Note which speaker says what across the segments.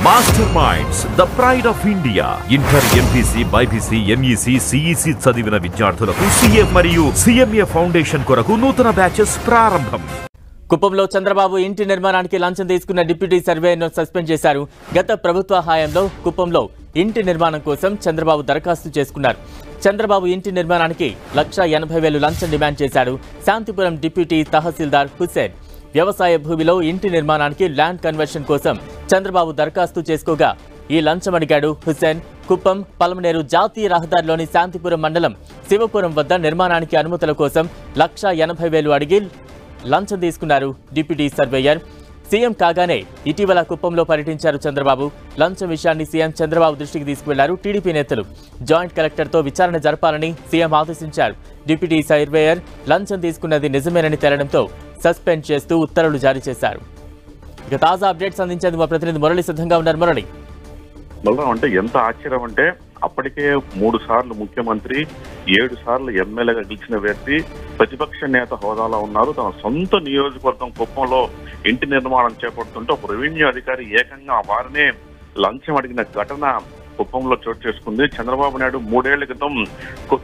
Speaker 1: Master minds the pride of India. Inter, MPC, BiPC, MEC, CEC చదివిన విద్యార్థులకు CA మరియు CMA foundation కొరకు నూతన బ్యాచెస్ ప్రారంభం.
Speaker 2: కుప్పంలో చంద్రబాబు ఇంటి నిర్మాణానికి లంచం తీసుకున్న డిప్యూటీ సర్వేయర్ను సస్పెండ్ చేశారు. గత ప్రభుత్వ హయాంలో కుప్పంలో ఇంటి నిర్మాణం కోసం చంద్రబాబు దరఖాస్తు చేసుకున్నారు. చంద్రబాబు ఇంటి నిర్మాణానికి 1,80,000 లంచం డిమాండ్ చేశాడు. శాంతిపురం డిప్యూటీ తహసీల్దార్ హుస్సేన్ వ్యవసాయ భూమిలో ఇంటి నిర్మాణానికి ల్యాండ్ కన్వర్షన్ కోసం చంద్రబాబు దరఖాస్తు చేసుకోగా ఈ లంచం అడిగాడు హుస్సేన్. కుప్పం పలమనేరు జాతీయ రహదారిలోని శాంతిపురం మండలం శివపురం వద్ద నిర్మాణానికి అనుమతుల కోసం 1,80,000 అడిగి లంచం తీసుకున్నారు డిప్యూటీ సర్వేయర్. సీఎం కాగానే ఇటీవల కుప్పంలో పర్యటించారు చంద్రబాబు. లంచం విషయాన్ని సీఎం చంద్రబాబు దృష్టికి తీసుకువెళ్లారు. టీడీపీ నేతలు జాయింట్ కలెక్టర్తో విచారణ జరపాలని సీఎం ఆదేశించారు. డిప్యూటీ సర్వేయర్ లంచం తీసుకున్నది నిజమేనని తేలడంతో సస్పెండ్ చేస్తూ ఉత్తర్వులు జారీ చేశారు. ఇక తాజా అప్డేట్స్ అందించేందుకు మా ప్రతినిధి మురళి సిద్ధంగా ఉన్నారు. మురళి,
Speaker 3: అంటే ఎంత ఆశ్చర్యం అంటే అప్పటికే 3 సార్లు ముఖ్యమంత్రి, 7 సార్లు ఎమ్మెల్యేగా గెలిచిన వ్యక్తి, ప్రతిపక్ష నేత హోదాలో ఉన్నారు. తన సొంత నియోజకవర్గం కుప్పంలో ఇంటి నిర్మాణం చేపడుతుంటే ఒక రెవెన్యూ అధికారి ఏకంగా వారినే లంచం అడిగిన ఘటన కుప్పంలో చోటు చేసుకుంది. చంద్రబాబు నాయుడు 3 ఏళ్ల క్రితం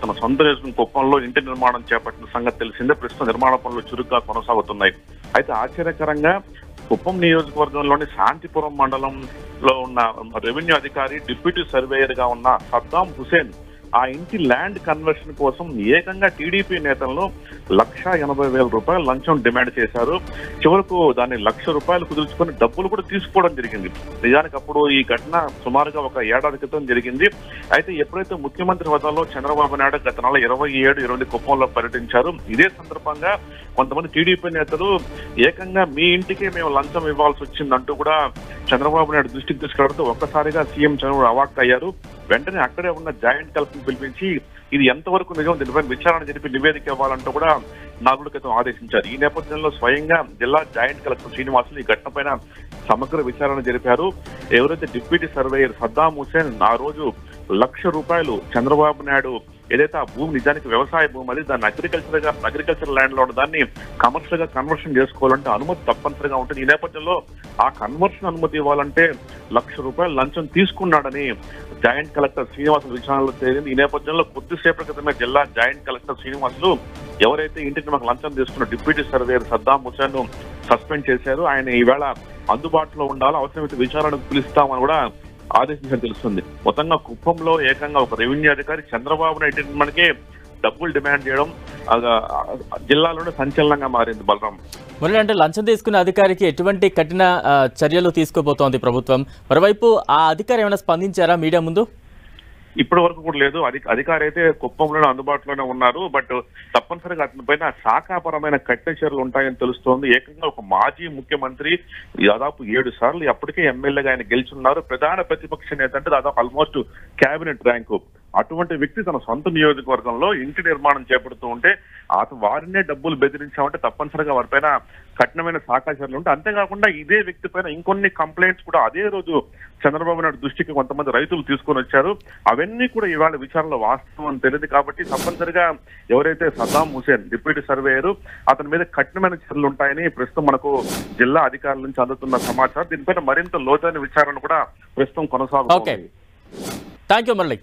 Speaker 3: తన సొంత నియోజకవర్గం కుప్పంలో ఇంటి నిర్మాణం చేపట్టిన సంగతి తెలిసిందే. ప్రస్తుతం నిర్మాణ పనులు చురుగ్గా కొనసాగుతున్నాయి. అయితే ఆశ్చర్యకరంగా కుప్పం నియోజకవర్గంలోని శాంతిపురం మండలంలో ఉన్న రెవెన్యూ అధికారి డిప్యూటీ సర్వేయర్ గా ఉన్న సద్దాం హుసేన్ ఆ ఇంటి ల్యాండ్ కన్వర్షన్ కోసం ఏకంగా టీడీపీ నేతలను 1,80,000 రూపాయలు లంచం డిమాండ్ చేశారు. చివరకు దాన్ని ₹1,00,000 కుదుర్చుకొని డబ్బులు కూడా తీసుకోవడం జరిగింది. నిజానికి అప్పుడు ఈ ఘటన సుమారుగా 1 ఏడాది క్రితం జరిగింది. అయితే ఎప్పుడైతే ముఖ్యమంత్రి హోదాలో చంద్రబాబు నాయుడు గత నెల 27 కుప్పంలో పర్యటించారు. ఇదే సందర్భంగా కొంతమంది టీడీపీ నేతలు ఏకంగా మీ ఇంటికే మేము లంచం ఇవ్వాల్సి వచ్చిందంటూ కూడా చంద్రబాబు నాయుడు దృష్టికి తీసుకెళ్లడంతో ఒక్కసారిగా సీఎం చంద్రబాబు అవాక్ అయ్యారు. వెంటనే అక్కడే ఉన్న జాయింట్ కలెక్టర్ పిలిపించి ఇది ఎంతవరకు నిజం, దీనిపై విచారణ జరిపి నివేదిక ఇవ్వాలంటూ కూడా 4 రోజుల క్రితం ఆదేశించారు. ఈ నేపథ్యంలో స్వయంగా జిల్లా జాయింట్ కలెక్టర్ శ్రీనివాసులు ఈ ఘటనపైన సమగ్ర విచారణ జరిపారు. ఎవరైతే డిప్యూటీ సర్వేయర్ సద్దాం హుసేన్ ఆ రోజు ₹1,00,000 చంద్రబాబు నాయుడు ఏదైతే ఆ భూమి నిజానికి వ్యవసాయ భూమి అది దాన్ని అగ్రికల్చర్ ల్యాండ్ లో దాన్ని కమర్షియల్ గా కన్వర్షన్ చేసుకోవాలంటే అనుమతి తప్పనిసరిగా ఉంటుంది. ఈ నేపథ్యంలో ఆ కన్వర్షన్ అనుమతి ఇవ్వాలంటే ₹1,00,000 లంచం తీసుకున్నాడని జాయింట్ కలెక్టర్ శ్రీనివాసులు విచారణలో తేలింది. ఈ నేపథ్యంలో కొద్దిసేపటి క్రితమే జిల్లా జాయింట్ కలెక్టర్ శ్రీనివాసులు ఎవరైతే ఇంటికి మాకు లంచం తీసుకున్న డిప్యూటీ సర్వేయర్ సద్దాం హుసేన్ ను సస్పెండ్ చేశారు. ఆయన ఈవేళ అందుబాటులో ఉండాలి, అవసరమైతే విచారణకు పిలుస్తామని కూడా ఆదేశించాలని తెలుస్తుంది. మొత్తంగా కుప్పంలో ఏకంగా ఒక రెవెన్యూ అధికారి చంద్రబాబు నాయుడు మనకే డబ్బులు డిమాండ్ చేయడం జిల్లాలోనే సంచలనంగా మారింది. బలరాం,
Speaker 2: మురళి, అంటే లంచం తీసుకున్న అధికారికి ఎటువంటి కఠిన చర్యలు తీసుకోబోతోంది ప్రభుత్వం? మరోవైపు ఆ అధికారి ఏమైనా స్పందించారా మీడియా ముందు?
Speaker 3: ఇప్పటి వరకు కూడా లేదు. అధికారి అయితే కుప్పంలోనే అందుబాటులోనే ఉన్నారు. బట్ తప్పనిసరిగా అతని పైన శాఖాపరమైన కఠిన చర్యలు ఉంటాయని తెలుస్తోంది. ఏకంగా ఒక మాజీ ముఖ్యమంత్రి దాదాపు 7 సార్లు అప్పటికే ఎమ్మెల్యేగా ఆయన గెలుచున్నారు. ప్రధాన ప్రతిపక్ష నేత అంటే దాదాపు ఆల్మోస్ట్ క్యాబినెట్ ర్యాంకు. అటువంటి వ్యక్తి తన సొంత నియోజకవర్గంలో ఇంటి నిర్మాణం చేపడుతూ ఉంటే వారినే డబ్బులు బెదిరించామంటే తప్పనిసరిగా వారిపైన కఠినమైన శాఖాచర్యలు ఉంటాయి. అంతేకాకుండా ఇదే వ్యక్తి పైన ఇంకొన్ని కంప్లైంట్స్ కూడా అదే రోజు చంద్రబాబు నాయుడు దృష్టికి కొంతమంది రైతులు తీసుకొని వచ్చారు. అవన్నీ కూడా ఇవాళ విచారణలో వాస్తవం అని తెలియదు. కాబట్టి తప్పనిసరిగా ఎవరైతే సద్దాం హుసేన్ డిప్యూటీ సర్వేయర్ అతని మీద కఠినమైన చర్యలు ఉంటాయని ప్రస్తుతం మనకు జిల్లా అధికారుల నుంచి అందుతున్న సమాచారం. దీనిపైన మరింత లోతైన విచారణ కూడా ప్రస్తుతం కొనసాగుతుంది.
Speaker 2: Thank you Murali.